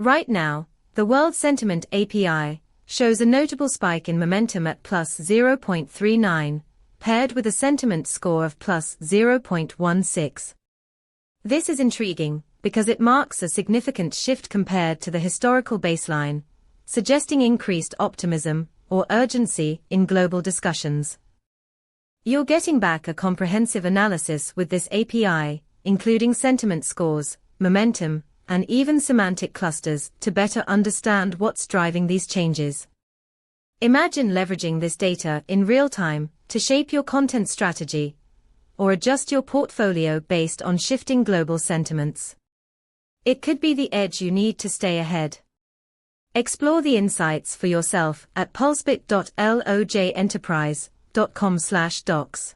Right now, the World Sentiment API shows a notable spike in momentum at plus 0.39, paired with a sentiment score of plus 0.16. This is intriguing because it marks a significant shift compared to the historical baseline, suggesting increased optimism or urgency in global discussions. You're getting back a comprehensive analysis with this API, including sentiment scores, momentum, and even semantic clusters to better understand what's driving these changes. Imagine leveraging this data in real time to shape your content strategy or adjust your portfolio based on shifting global sentiments. It could be the edge you need to stay ahead. Explore the insights for yourself at pulsebit.lojenterprise.com/docs.